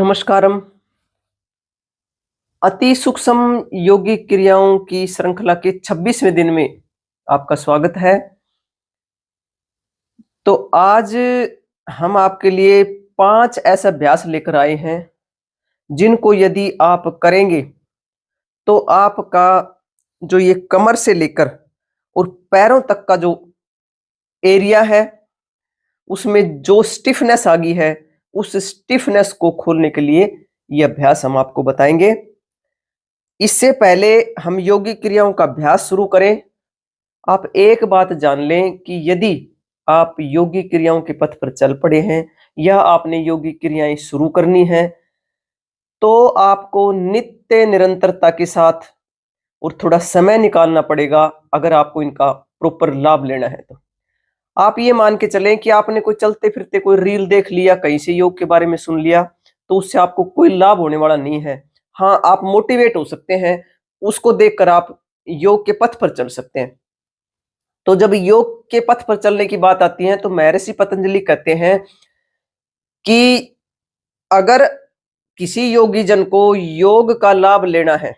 नमस्कारम। अति सूक्ष्म योगिक क्रियाओं की श्रृंखला के 26वें दिन में आपका स्वागत है। तो आज हम आपके लिए 5 ऐसे अभ्यास लेकर आए हैं जिनको यदि आप करेंगे तो आपका जो ये कमर से लेकर और पैरों तक का जो एरिया है उसमें जो स्टिफनेस आ गई है उस स्टिफनेस को खोलने के लिए ये अभ्यास हम आपको बताएंगे। इससे पहले हम योगिक क्रियाओं का अभ्यास शुरू करें, आप एक बात जान लें कि यदि आप योगिक क्रियाओं के पथ पर चल पड़े हैं या आपने योगिक क्रियाएं शुरू करनी है तो आपको नित्य निरंतरता के साथ और थोड़ा समय निकालना पड़ेगा अगर आपको इनका प्रॉपर लाभ लेना है। तो आप ये मान के चलें कि आपने कोई चलते फिरते कोई रील देख लिया, कहीं से योग के बारे में सुन लिया, तो उससे आपको कोई लाभ होने वाला नहीं है। हाँ, आप मोटिवेट हो सकते हैं, उसको देखकर आप योग के पथ पर चल सकते हैं। तो जब योग के पथ पर चलने की बात आती है तो महर्षि पतंजलि कहते हैं कि अगर किसी योगी जन को योग का लाभ लेना है,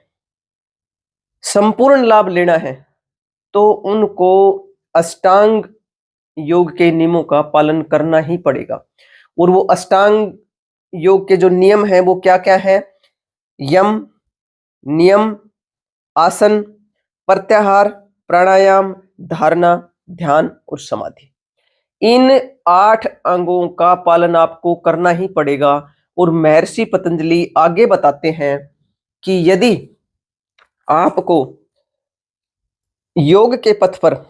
संपूर्ण लाभ लेना है, तो उनको अष्टांग योग के नियमों का पालन करना ही पड़ेगा। और वो अष्टांग योग के जो नियम हैं वो क्या क्या है? यम, नियम, आसन, प्रत्याहार, प्राणायाम, धारणा, ध्यान और समाधि। इन 8 अंगों का पालन आपको करना ही पड़ेगा। और महर्षि पतंजलि आगे बताते हैं कि यदि आपको योग के पथ पर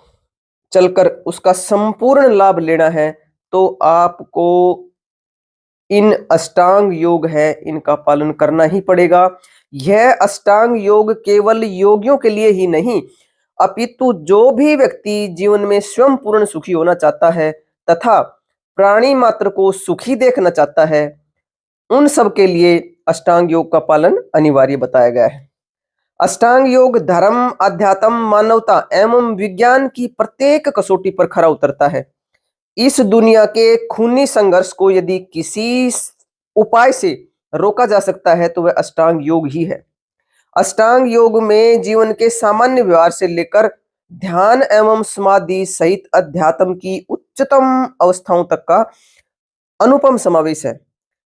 चलकर उसका संपूर्ण लाभ लेना है तो आपको इन अष्टांग योग है इनका पालन करना ही पड़ेगा। यह अष्टांग योग केवल योगियों के लिए ही नहीं अपितु जो भी व्यक्ति जीवन में स्वयं पूर्ण सुखी होना चाहता है तथा प्राणी मात्र को सुखी देखना चाहता है, उन सब के लिए अष्टांग योग का पालन अनिवार्य बताया गया है। अष्टांग योग धर्म, अध्यात्म, मानवता एवं विज्ञान की प्रत्येक कसौटी पर खरा उतरता है। इस दुनिया के खूनी संघर्ष को यदि किसी उपाय से रोका जा सकता है तो वह अष्टांग योग ही है। अष्टांग योग में जीवन के सामान्य व्यवहार से लेकर ध्यान एवं समाधि सहित अध्यात्म की उच्चतम अवस्थाओं तक का अनुपम समावेश है।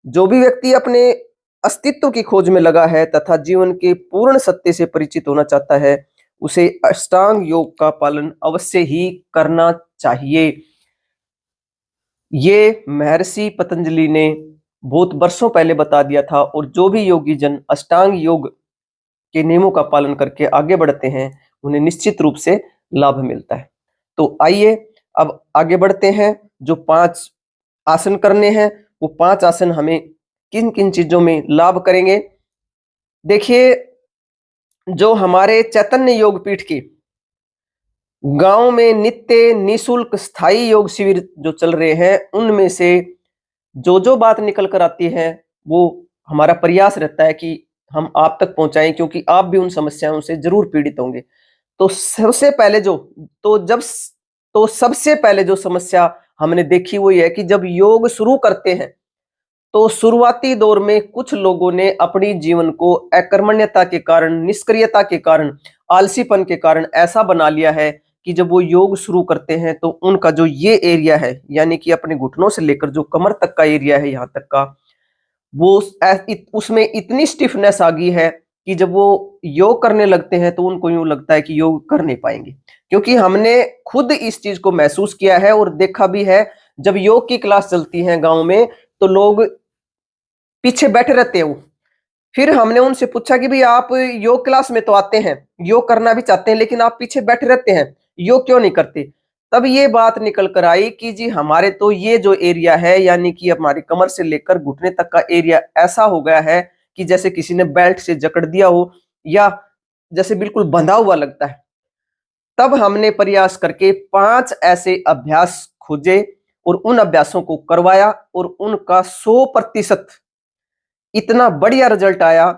जो भी व्यक्ति अपने अस्तित्व की खोज में लगा है तथा जीवन के पूर्ण सत्य से परिचित होना चाहता है उसे अष्टांग योग का पालन अवश्य ही करना चाहिए। ये महर्षि पतंजलि ने बहुत वर्षों पहले बता दिया था और जो भी योगी जन अष्टांग योग के नियमों का पालन करके आगे बढ़ते हैं उन्हें निश्चित रूप से लाभ मिलता है। तो आइए अब आगे बढ़ते हैं। जो 5 आसन करने हैं वो 5 आसन हमें किन किन चीजों में लाभ करेंगे। देखिए, जो हमारे चैतन्य योग पीठ के गांव में नित्य निशुल्क स्थायी योग शिविर जो चल रहे हैं उनमें से जो बात निकल कर आती है वो हमारा प्रयास रहता है कि हम आप तक पहुंचाएं, क्योंकि आप भी उन समस्याओं से जरूर पीड़ित होंगे। तो सबसे पहले सबसे पहले जो समस्या हमने देखी वो ये है कि जब योग शुरू करते हैं तो शुरुआती दौर में कुछ लोगों ने अपनी जीवन को अकर्मण्यता के कारण, निष्क्रियता के कारण, आलसीपन के कारण ऐसा बना लिया है कि जब वो योग शुरू करते हैं तो उनका जो ये एरिया है यानी कि अपने घुटनों से लेकर जो कमर तक का एरिया है यहाँ तक का, वो उसमें इतनी स्टिफनेस आ गई है कि जब वो योग करने लगते हैं तो उनको यूं लगता है कि योग कर नहीं पाएंगे। क्योंकि हमने खुद इस चीज को महसूस किया है और देखा भी है। जब योग की क्लास चलती है गांव में तो लोग पीछे बैठे रहते हैं। फिर हमने उनसे पूछा कि भाई आप योग क्लास में तो आते हैं, योग करना भी चाहते हैं, लेकिन आप पीछे बैठे रहते हैं, योग क्यों नहीं करते? तब ये बात निकल कर आई कि जी हमारे तो ये जो एरिया है यानी कि हमारी कमर से लेकर घुटने तक का एरिया ऐसा हो गया है कि जैसे किसी ने बेल्ट से जकड़ दिया हो या जैसे बिल्कुल बंधा हुआ लगता है। तब हमने प्रयास करके 5 ऐसे अभ्यास खोजे और उन अभ्यासों को करवाया और उनका 100% इतना बढ़िया रिजल्ट आया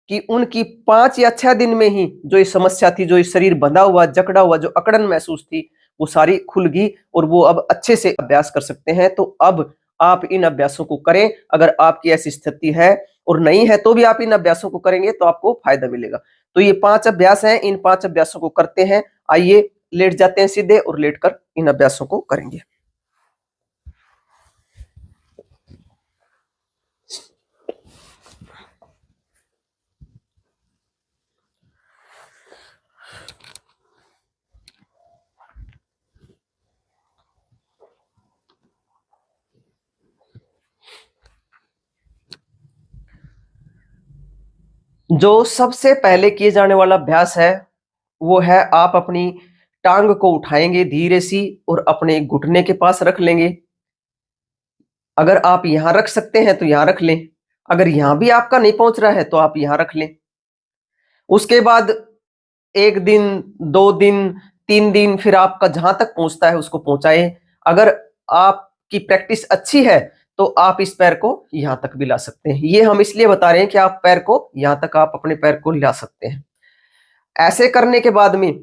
कि उनकी 5 या 6 दिन में ही जो ये समस्या थी, जो ये शरीर बंधा हुआ, जकड़ा हुआ, जो अकड़न महसूस थी, वो सारी खुल गई और वो अब अच्छे से अभ्यास कर सकते हैं। तो अब आप इन अभ्यासों को करें अगर आपकी ऐसी स्थिति है और नहीं है तो भी आप इन अभ्यासों को करेंगे तो आपको फायदा मिलेगा। तो ये 5 अभ्यास हैं, इन 5 अभ्यासों को करते हैं। आइए लेट जाते हैं सीधे और लेटकर इन अभ्यासों को करेंगे। जो सबसे पहले किए जाने वाला अभ्यास है वो है आप अपनी टांग को उठाएंगे धीरे सी और अपने घुटने के पास रख लेंगे। अगर आप यहां रख सकते हैं तो यहां रख लें, अगर यहां भी आपका नहीं पहुंच रहा है तो आप यहां रख लें। उसके बाद 1 दिन, 2 दिन, 3 दिन, फिर आपका जहां तक पहुंचता है उसको पहुंचाएं। अगर आपकी प्रैक्टिस अच्छी है तो आप इस पैर को यहां तक भी ला सकते हैं। ये हम इसलिए बता रहे हैं कि आप पैर को यहां तक आप अपने पैर को ला सकते हैं। ऐसे करने के बाद में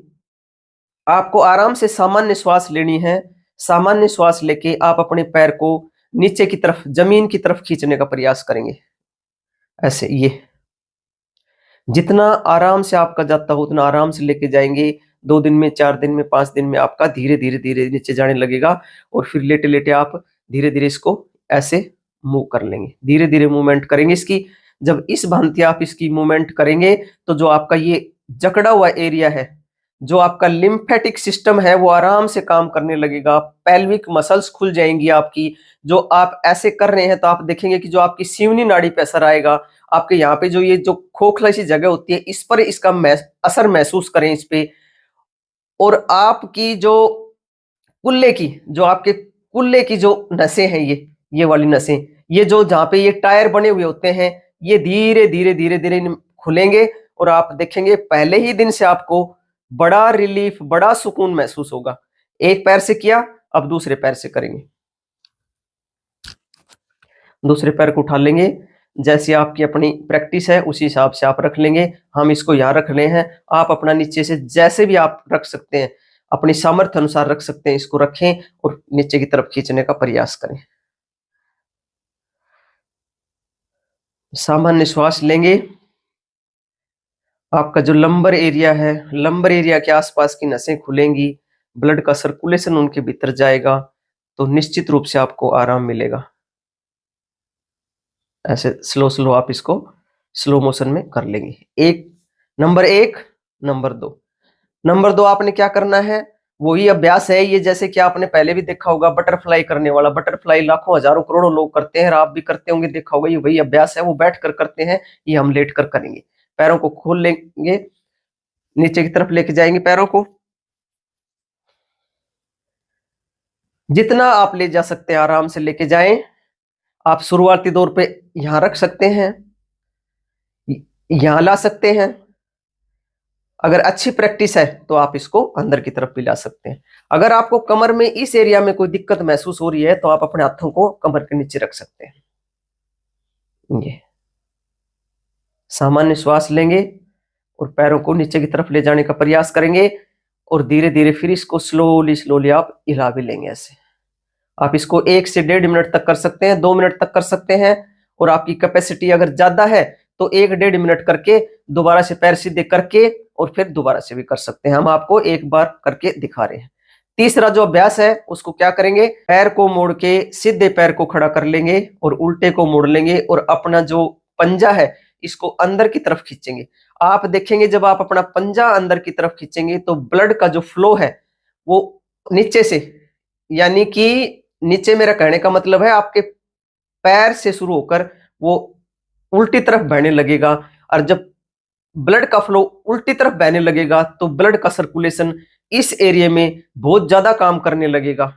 आपको आराम से सामान्य श्वास लेनी है। सामान्य श्वास लेके आप अपने पैर को नीचे की तरफ, जमीन की तरफ खींचने का प्रयास करेंगे। ऐसे ये जितना आराम से आपका जाता हो उतना आराम से लेके जाएंगे। 2 दिन में, 4 दिन में, 5 दिन में आपका धीरे धीरे धीरे नीचे जाने लगेगा और फिर लेटे लेटे आप धीरे धीरे इसको ऐसे मूव कर लेंगे। धीरे धीरे मूवमेंट करेंगे इसकी। जब इस भांति आप इसकी मूवमेंट करेंगे तो जो आपका ये जकड़ा हुआ एरिया है, जो आपका लिम्फेटिक सिस्टम है, वो आराम से काम करने लगेगा। पेल्विक मसल्स खुल जाएंगी आपकी। जो आप ऐसे कर रहे हैं तो आप देखेंगे कि जो आपकी सीवनी नाड़ी पे असर आएगा, आपके यहाँ पे जो ये जो खोखला सी जगह होती है इस पर इसका असर महसूस करें इस पे। और आपकी जो कुल्ले की, जो आपके कुल्ले की जो नसें हैं, ये वाली नसें, ये जो जहाँ पे ये टायर बने हुए होते हैं, ये धीरे धीरे धीरे धीरे खुलेंगे और आप देखेंगे पहले ही दिन से आपको बड़ा रिलीफ, बड़ा सुकून महसूस होगा। एक पैर से किया, अब दूसरे पैर से करेंगे। दूसरे पैर को उठा लेंगे, जैसी आपकी अपनी प्रैक्टिस है उसी हिसाब से आप रख लेंगे। हम इसको यहाँ रख रहे हैं, आप अपना नीचे से जैसे भी आप रख सकते हैं, अपनी सामर्थ्य अनुसार रख सकते हैं। इसको रखें और नीचे की तरफ खींचने का प्रयास करें। सामान्य श्वास लेंगे। आपका जो लंबर एरिया है, लंबर एरिया के आसपास की नसें खुलेंगी, ब्लड का सर्कुलेशन उनके भीतर जाएगा तो निश्चित रूप से आपको आराम मिलेगा। ऐसे स्लो स्लो आप इसको स्लो मोशन में कर लेंगे। Number 1, number 2। नंबर 2 आपने क्या करना है, वही अभ्यास है ये, जैसे कि आपने पहले भी देखा होगा बटरफ्लाई करने वाला। बटरफ्लाई लाखों हजारों करोड़ों लोग करते हैं और आप भी करते होंगे, देखा होगा। ये वही अभ्यास है, वो बैठ कर करते हैं, ये हम लेट कर करेंगे। पैरों को खोल लेंगे, नीचे की तरफ लेके जाएंगे पैरों को। जितना आप ले जा सकते हैं आराम से लेके जाएं। आप शुरुआती दौर पे यहां रख सकते हैं, यहां ला सकते हैं। अगर अच्छी प्रैक्टिस है तो आप इसको अंदर की तरफ भी ला सकते हैं। अगर आपको कमर में इस एरिया में कोई दिक्कत महसूस हो रही है तो आप अपने हाथों को कमर के नीचे रख सकते हैं। ये सामान्य श्वास लेंगे और पैरों को नीचे की तरफ ले जाने का प्रयास करेंगे और धीरे धीरे फिर इसको स्लोली स्लोली आप हिला भी लेंगे। ऐसे आप इसको 1 से 1.5 मिनट तक कर सकते हैं, 2 मिनट तक कर सकते हैं। और आपकी कैपेसिटी अगर ज्यादा है तो 1-1.5 मिनट करके दोबारा से पैर सीधे करके और फिर दोबारा से भी कर सकते हैं। हम आपको एक बार करके दिखा रहे हैं। तीसरा जो अभ्यास है उसको क्या करेंगे, पैर को मोड़ के सीधे पैर को खड़ा कर लेंगे और उल्टे को मोड़ लेंगे और अपना जो पंजा है इसको अंदर की तरफ खींचेंगे। आप देखेंगे जब आप अपना पंजा अंदर की तरफ खींचेंगे तो ब्लड का जो फ्लो है वो नीचे से, यानी कि नीचे, मेरा कहने का मतलब है आपके पैर से शुरू होकर वो उल्टी तरफ बहने लगेगा। और जब ब्लड का फ्लो उल्टी तरफ बहने लगेगा तो ब्लड का सर्कुलेशन इस एरिया में बहुत ज्यादा काम करने लगेगा।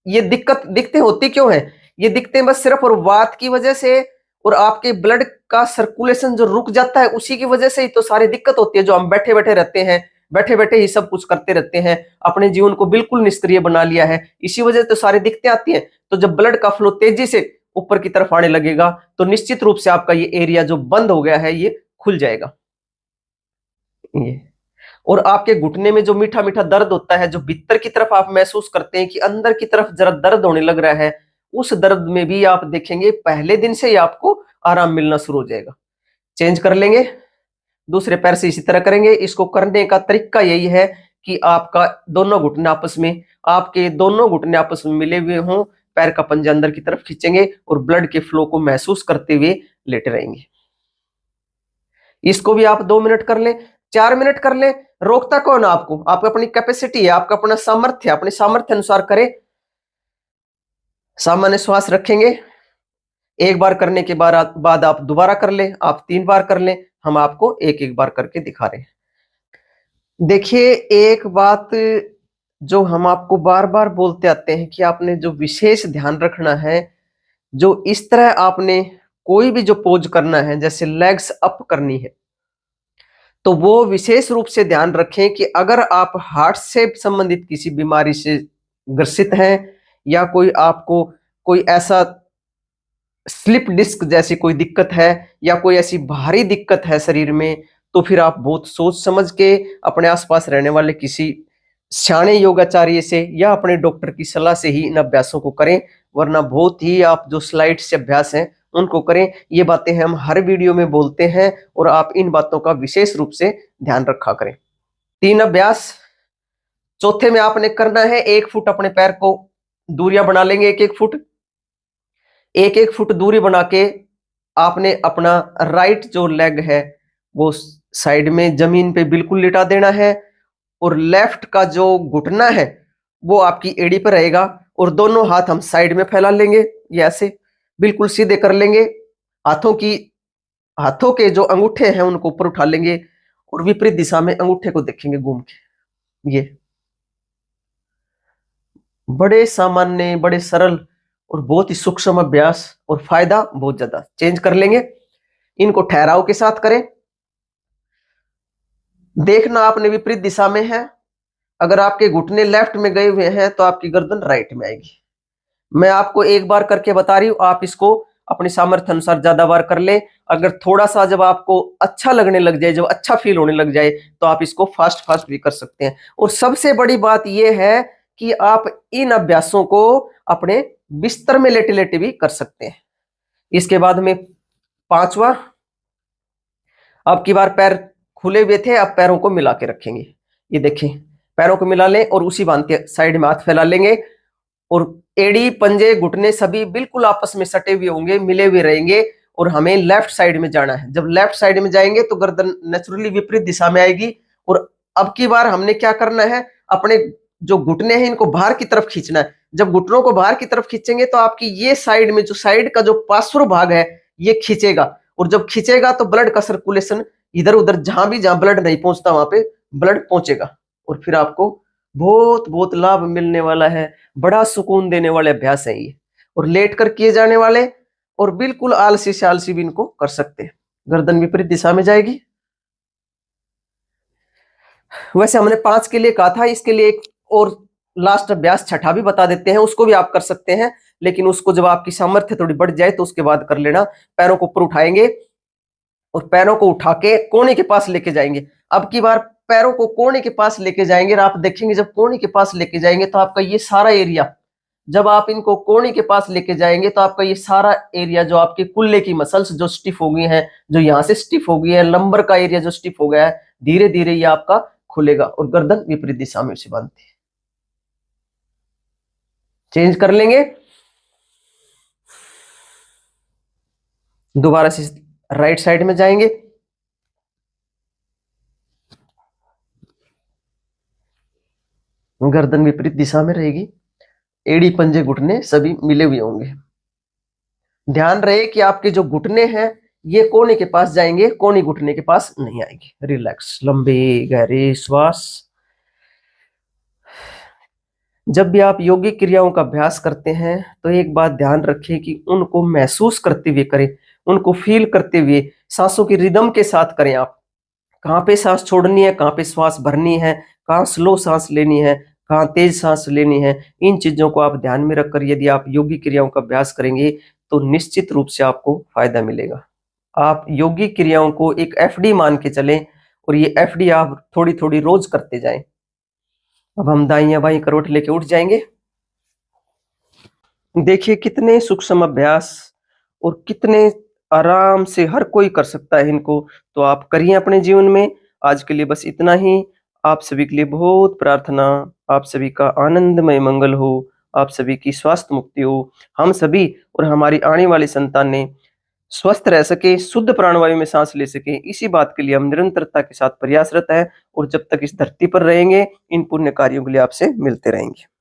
ये दिक्कतें होती क्यों है, ये दिक्कतें बस सिर्फ और वात की वजह से और आपके ब्लड का सर्कुलेशन जो रुक जाता है उसी की वजह से ही तो सारी दिक्कत होती है। जो हम बैठे बैठे रहते हैं, बैठे बैठे ही सब कुछ करते रहते हैं, अपने जीवन को बिल्कुल निष्क्रिय बना लिया है, इसी वजह से तो सारी दिक्कतें आती हैं। तो जब ब्लड का फ्लो तेजी से ऊपर की तरफ आने लगेगा तो निश्चित रूप से आपका ये एरिया जो बंद हो गया है ये खुल जाएगा। ये और आपके घुटने में जो मीठा मीठा दर्द होता है, जो भीतर की तरफ आप महसूस करते हैं कि अंदर की तरफ जरा दर्द होने लग रहा है, उस दर्द में भी आप देखेंगे पहले दिन से ही आपको आराम मिलना शुरू हो जाएगा। चेंज कर लेंगे, दूसरे पैर से इसी तरह करेंगे। इसको करने का तरीका यही है कि आपका दोनों घुटने आपस में, आपके दोनों घुटने आपस में मिले हुए हों, पैर का पंजा अंदर की तरफ खींचेंगे और ब्लड के फ्लो को महसूस करते हुए लेटे रहेंगे। इसको भी आप 2 मिनट कर लें, 4 मिनट कर लें, रोकता कौन आपको? आपको अपनी कैपेसिटी है, आपका अपना सामर्थ्य, अपने सामर्थ्य अनुसार करें। सामान्य श्वास रखेंगे, एक बार करने के बाद आप दोबारा कर लें, आप 3 बार कर लें। हम आपको एक एक बार करके दिखा रहे हैं। देखिए, एक बात जो हम आपको बार बार बोलते आते हैं कि आपने जो विशेष ध्यान रखना है, जो इस तरह आपने कोई भी जो पोज करना है, जैसे लेग्स अप करनी है, तो वो विशेष रूप से ध्यान रखें कि अगर आप हार्ट से संबंधित किसी बीमारी से ग्रसित हैं या कोई आपको कोई ऐसा स्लिप डिस्क जैसी कोई दिक्कत है या कोई ऐसी भारी दिक्कत है शरीर में, तो फिर आप बहुत सोच समझ के अपने आसपास रहने वाले किसी सियाने योगाचार्य से या अपने डॉक्टर की सलाह से ही इन अभ्यासों को करें, वरना बहुत ही आप जो स्लाइड से अभ्यास हैं उनको करें। ये बातें हम हर वीडियो में बोलते हैं और आप इन बातों का विशेष रूप से ध्यान रखा करें। 3 अभ्यास। चौथे में आपने करना है 1 फुट अपने पैर को दूरियां बना लेंगे, 1-1 फुट, 1-1 फुट दूरी बना के आपने अपना राइट जो लेग है वो साइड में जमीन पे बिल्कुल लिटा देना है और लेफ्ट का जो घुटना है वो आपकी एड़ी पर रहेगा और दोनों हाथ हम साइड में फैला लेंगे, ये ऐसे बिल्कुल सीधे कर लेंगे। हाथों के जो अंगूठे हैं उनको ऊपर उठा लेंगे और विपरीत दिशा में अंगूठे को देखेंगे घूम के। ये बड़े सामान्य, बड़े सरल और बहुत ही सूक्ष्म अभ्यास और फायदा बहुत ज्यादा। चेंज कर लेंगे, इनको ठहराव के साथ करें। देखना आपने विपरीत दिशा में है, अगर आपके घुटने लेफ्ट में गए हुए हैं तो आपकी गर्दन राइट में आएगी। मैं आपको एक बार करके बता रही हूं, आप इसको अपने सामर्थ्य अनुसार ज्यादा बार कर ले। अगर थोड़ा सा जब आपको अच्छा लगने लग जाए, जब अच्छा फील होने लग जाए, तो आप इसको फास्ट फास्ट भी कर सकते हैं। और सबसे बड़ी बात यह है कि आप इन अभ्यासों को अपने बिस्तर में लेटे लेटे भी कर सकते हैं। इसके बाद में 5वां, अब की बार पैर खुले हुए थे, अब पैरों को मिला के रखेंगे। ये देखें, पैरों को मिला लें और उसी बांध साइड में हाथ फैला लेंगे और एड़ी, पंजे, घुटने सभी बिल्कुल आपस में सटे हुए होंगे, मिले हुए रहेंगे और हमें लेफ्ट साइड में जाना है। जब लेफ्ट साइड में जाएंगे तो गर्दन नेचुरली विपरीत दिशा में आएगी। और अब की बार हमने क्या करना है, अपने जो घुटने हैं इनको बाहर की तरफ खींचना है। जब घुटनों को बाहर की तरफ खींचेंगे तो आपकी ये साइड में जो साइड का जो पार्श्व भाग है ये खींचेगा और जब खींचेगा तो ब्लड का सर्कुलेशन इधर उधर जहां ब्लड नहीं पहुंचता वहां पे ब्लड पहुंचेगा और फिर आपको बहुत बहुत लाभ मिलने वाला है। बड़ा सुकून देने वाले अभ्यास है ये और लेट कर किए जाने वाले और बिल्कुल आलसी से आलसी भी इनको कर सकते हैं। गर्दन विपरीत दिशा में जाएगी। वैसे हमने 5 के लिए कहा था, इसके लिए एक और लास्ट अभ्यास छठा भी बता देते हैं, उसको भी आप कर सकते हैं, लेकिन उसको जब आपकी सामर्थ्य थोड़ी बढ़ जाए तो उसके बाद कर लेना। पैरों को ऊपर उठाएंगे और पैरों को उठा के कोने के पास लेके जाएंगे। अब की बार पैरों को कोने के पास लेके जाएंगे और आप देखेंगे जब कोने के पास लेके जाएंगे तो आपका ये सारा एरिया, जब आप इनको कोने के पास लेके जाएंगे तो आपका ये सारा एरिया जो आपके कुल्ले की मसल्स जो स्टिफ हो गई हैं, जो यहाँ से स्टिफ हो गई है, लंबर का एरिया जो स्टिफ हो गया है, धीरे धीरे ये आपका खुलेगा और गर्दन विपरीत दिशा में उसे बांधती है। चेंज कर लेंगे, दोबारा से राइट साइड में जाएंगे। गर्दन विपरीत दिशा में रहेगी, एड़ी, पंजे, घुटने सभी मिले हुए होंगे। ध्यान रहे कि आपके जो घुटने हैं ये कोने के पास जाएंगे, कोने घुटने के पास नहीं आएंगे। रिलैक्स, लंबे गहरे श्वास। जब भी आप योगिक क्रियाओं का अभ्यास करते हैं तो एक बात ध्यान रखें कि उनको महसूस करते हुए करें, उनको फील करते हुए, सांसों की रिदम के साथ करें। आप कहाँ पे सांस छोड़नी है, कहाँ पे श्वास भरनी है, कहाँ स्लो सांस लेनी है, कहाँ तेज सांस लेनी है, इन चीजों को आप ध्यान में रखकर यदि आप योगिक क्रियाओं का अभ्यास करेंगे तो निश्चित रूप से आपको फायदा मिलेगा। आप योगिक क्रियाओं को एक एफडी मान के चलें और ये एफडी आप थोड़ी थोड़ी रोज करते जाएं। अब हम दाईं बाईं करवट लेके उठ जाएंगे। देखिए कितने सूक्ष्म अभ्यास और कितने आराम से हर कोई कर सकता है इनको, तो आप करिए अपने जीवन में। आज के लिए बस इतना ही। आप सभी के लिए बहुत प्रार्थना, आप सभी का आनंदमय मंगल हो, आप सभी की स्वास्थ्य मुक्ति हो, हम सभी और हमारी आने वाली संतानें स्वस्थ रह सके, शुद्ध प्राणवायु में सांस ले सके, इसी बात के लिए हम निरंतरता के साथ प्रयासरत हैं और जब तक इस धरती पर रहेंगे इन पुण्य कार्यों के लिए आपसे मिलते रहेंगे।